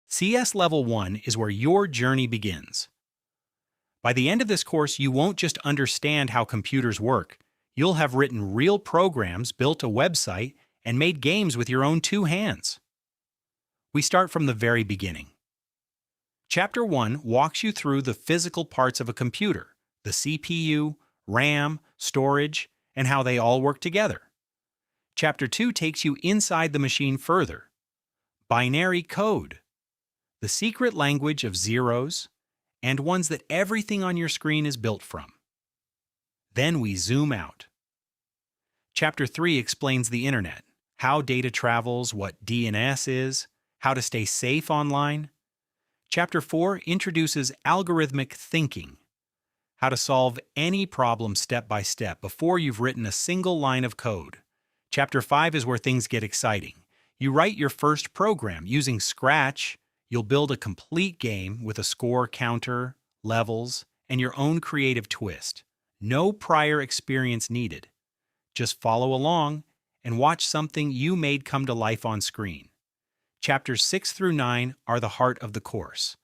CS Level 1 is where your journey begins. By the end of this course, you won't just understand how computers work. You'll have written real programs, built a website, and made games with your own two hands. We start from the very beginning. Chapter 1 walks you through the physical parts of a computer, the CPU, RAM, storage, and how they all work together. Chapter 2 takes you inside the machine further. Binary code, the secret language of zeros and ones that everything on your screen is built from. Then we zoom out. Chapter 3 explains the internet, how data travels, what DNS is, how to stay safe online. Chapter 4 introduces algorithmic thinking, how to solve any problem step by step before you've written a single line of code. Chapter 5 is where things get exciting. You write your first program using Scratch. You'll build a complete game with a score counter, levels, and your own creative twist. No prior experience needed. Just follow along and watch something you made come to life on screen. Chapters 6 through 9 are the heart of the course.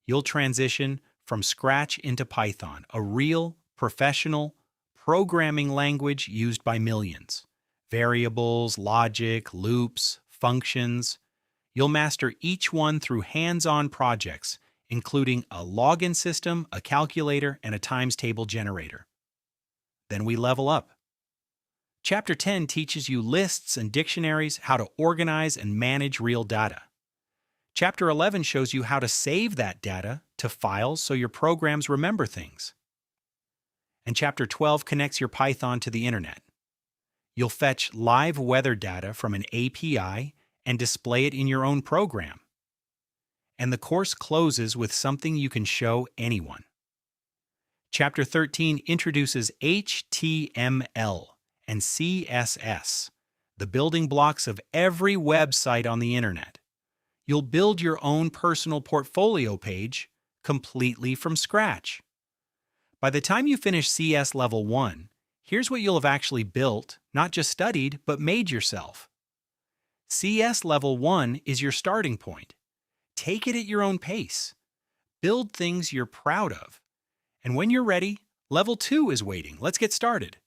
You'll transition from Scratch into Python, a real, professional, programming language used by millions. Variables, logic, loops, functions. You'll master each one through hands-on projects, including a login system, a calculator, and a times table generator. Then we level up. Chapter 10 teaches you lists and dictionaries, how to organize and manage real data. Chapter 11 shows you how to save that data to files so your programs remember things. And Chapter 12 connects your Python to the internet. You'll fetch live weather data from an API and display it in your own program. And the course closes with something you can show anyone. Chapter 13 introduces HTML and CSS, the building blocks of every website on the internet. You'll build your own personal portfolio page completely from scratch. By the time you finish CS Level 1, here's what you'll have actually built, not just studied, but made yourself. CS Level 1 is your starting point. Take it at your own pace. Build things you're proud of. And when you're ready, Level 2 is waiting. Let's get started.